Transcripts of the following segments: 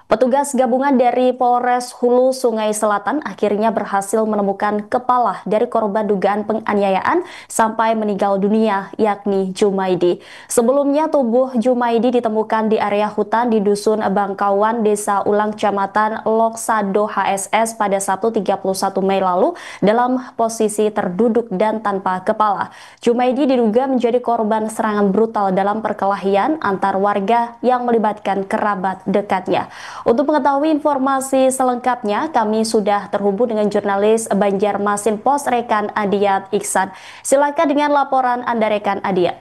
Petugas gabungan dari Polres Hulu Sungai Selatan akhirnya berhasil menemukan kepala dari korban dugaan penganiayaan sampai meninggal dunia, yakni Jumaidi. Sebelumnya tubuh Jumaidi ditemukan di area hutan di Dusun Bangkawan, Desa Ulang, Kecamatan Loksado HSS pada Sabtu 31 Mei lalu dalam posisi terduduk dan tanpa kepala. Jumaidi diduga menjadi korban serangan brutal dalam perkelahian antar warga yang melibatkan kerabat dekatnya. Untuk mengetahui informasi selengkapnya, kami sudah terhubung dengan jurnalis Banjarmasin Pos Rekan Adiat Iksan. Silakan dengan laporan Anda, Rekan Adiat.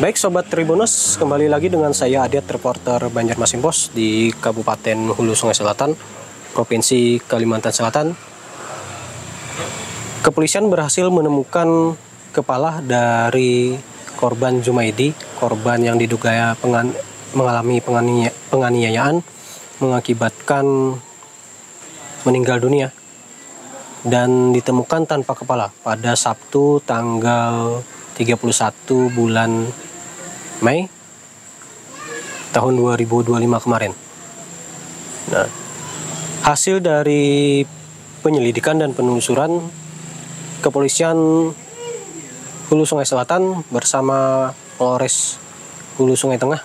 Baik Sobat Tribunus, kembali lagi dengan saya Adiat, reporter Banjarmasin Pos di Kabupaten Hulu Sungai Selatan, Provinsi Kalimantan Selatan. Kepolisian berhasil menemukan kepala dari korban Jumaidi, korban yang diduga mengalami penganiayaan mengakibatkan meninggal dunia dan ditemukan tanpa kepala pada Sabtu tanggal 31 bulan Mei tahun 2025 kemarin. Nah, hasil dari penyelidikan dan penelusuran, Kepolisian Hulu Sungai Selatan bersama Polres Hulu Sungai Tengah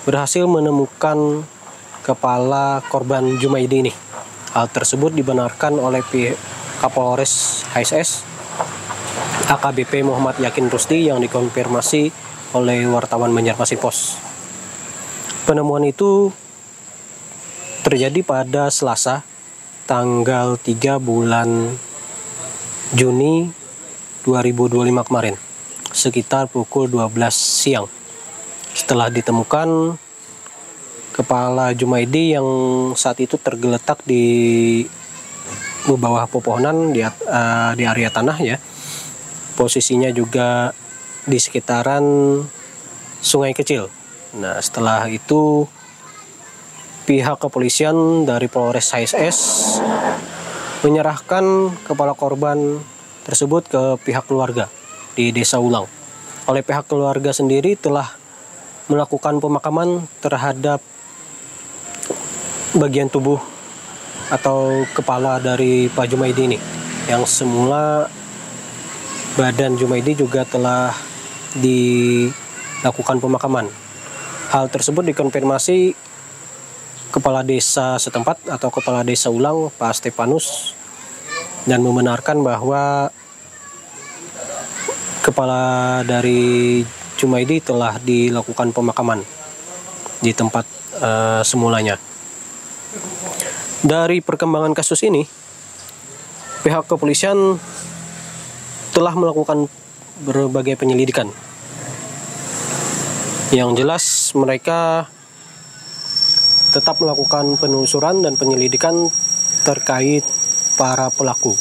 berhasil menemukan kepala korban Jumaidi ini. Hal tersebut dibenarkan oleh pihak Kapolres HSS AKBP Muhammad Yakin Rusdi yang dikonfirmasi oleh wartawan Banjarmasin Pos. Penemuan itu terjadi pada Selasa tanggal 3 bulan Juni 2025 kemarin, sekitar pukul 12 siang. Setelah ditemukan, kepala Jumaidi yang saat itu tergeletak di bawah pepohonan di area tanah ya. Posisinya juga di sekitaran sungai kecil. Nah, setelah itu pihak kepolisian dari Polres HSS menyerahkan kepala korban tersebut ke pihak keluarga di Desa Ulang. Oleh pihak keluarga sendiri telah melakukan pemakaman terhadap bagian tubuh atau kepala dari Pak Jumaidi ini, yang semula badan Jumaidi juga telah dilakukan pemakaman. Hal tersebut dikonfirmasi Kepala Desa setempat atau Kepala Desa Ulang, Pak Stefanus, dan membenarkan bahwa kepala dari Jumaidi telah dilakukan pemakaman di tempat semulanya. Dari perkembangan kasus ini, pihak kepolisian telah melakukan berbagai penyelidikan. Yang jelas mereka tetap melakukan penelusuran dan penyelidikan terkait para pelaku.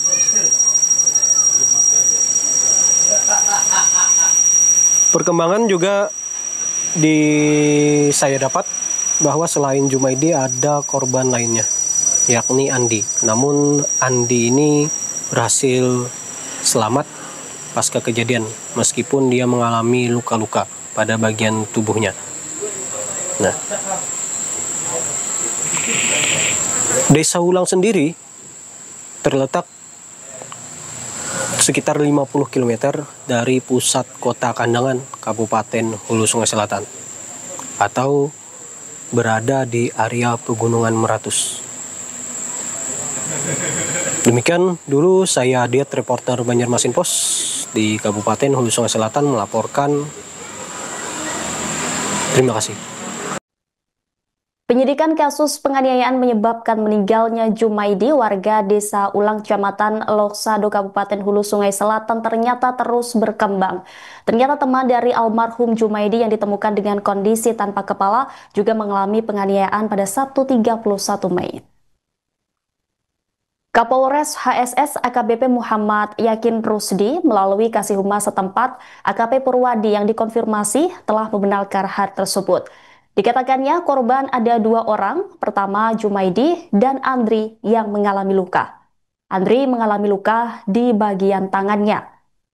Perkembangan juga saya dapat bahwa selain Jumaidi ada korban lainnya, yakni Andi. Namun Andi ini berhasil selamat pasca kejadian, meskipun dia mengalami luka-luka pada bagian tubuhnya. Nah, Desa Ulang sendiri terletak sekitar 50 km dari pusat kota Kandangan, Kabupaten Hulu Sungai Selatan, atau berada di area Pegunungan Meratus. Demikian dulu saya Adiat, reporter Banjarmasin Pos di Kabupaten Hulu Sungai Selatan melaporkan. Terima kasih. Penyidikan kasus penganiayaan menyebabkan meninggalnya Jumaidi, warga Desa Ulang, Kecamatan Loksado, Kabupaten Hulu Sungai Selatan ternyata terus berkembang. Ternyata teman dari almarhum Jumaidi yang ditemukan dengan kondisi tanpa kepala juga mengalami penganiayaan pada Sabtu 31 Mei. Kapolres HSS AKBP Muhammad Yakin Rusdi melalui Kasih Humas setempat AKP Purwadi yang dikonfirmasi telah membenarkan hal tersebut. Dikatakannya korban ada 2 orang, pertama Jumaidi dan Andri yang mengalami luka. Andri mengalami luka di bagian tangannya.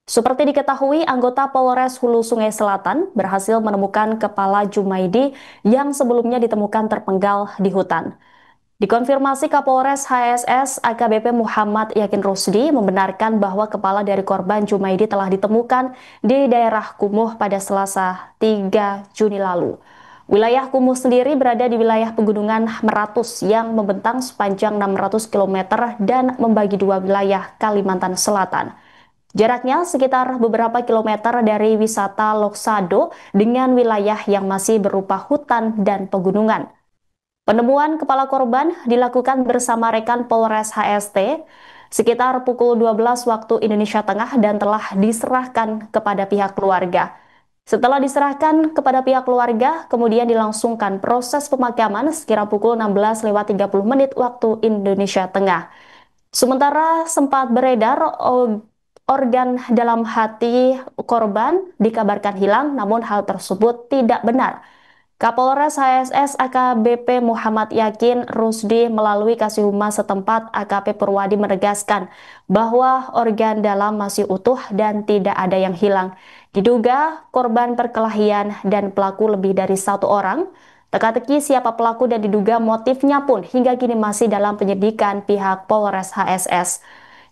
Seperti diketahui, anggota Polres Hulu Sungai Selatan berhasil menemukan kepala Jumaidi yang sebelumnya ditemukan terpenggal di hutan. Dikonfirmasi Kapolres HSS AKBP Muhammad Yakin Rusdi membenarkan bahwa kepala dari korban Jumaidi telah ditemukan di daerah Kumuh pada Selasa 3 Juni lalu. Wilayah Kumuh sendiri berada di wilayah pegunungan Meratus yang membentang sepanjang 600 km dan membagi dua wilayah Kalimantan Selatan. Jaraknya sekitar beberapa kilometer dari wisata Loksado dengan wilayah yang masih berupa hutan dan pegunungan. Penemuan kepala korban dilakukan bersama rekan Polres HST sekitar pukul 12 waktu Indonesia Tengah dan telah diserahkan kepada pihak keluarga. Setelah diserahkan kepada pihak keluarga, kemudian dilangsungkan proses pemakaman sekira pukul 16:30 waktu Indonesia Tengah. Sementara sempat beredar organ dalam hati korban dikabarkan hilang, namun hal tersebut tidak benar. Kapolres HSS AKBP Muhammad Yakin Rusdi melalui Kasih Humas setempat AKP Purwadi menegaskan bahwa organ dalam masih utuh dan tidak ada yang hilang. Diduga korban perkelahian dan pelaku lebih dari satu orang. Teka-teki siapa pelaku dan diduga motifnya pun hingga kini masih dalam penyidikan pihak Polres HSS.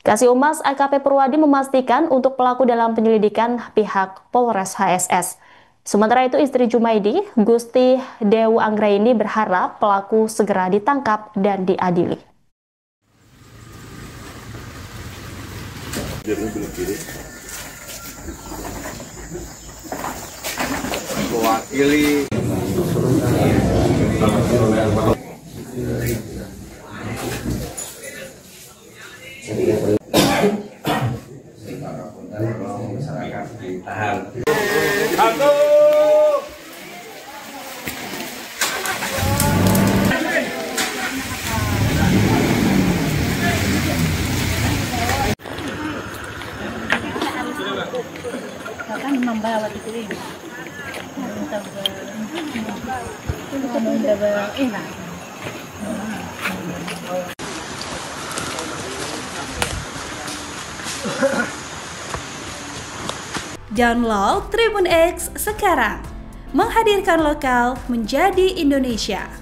Kasih Humas AKP Purwadi memastikan untuk pelaku dalam penyelidikan pihak Polres HSS. Sementara itu istri Jumaidi, Gusti Dewu Anggraini berharap pelaku segera ditangkap dan diadili. Mewakili kan membawa itu ini. Download Tribun X sekarang, menghadirkan lokal menjadi Indonesia.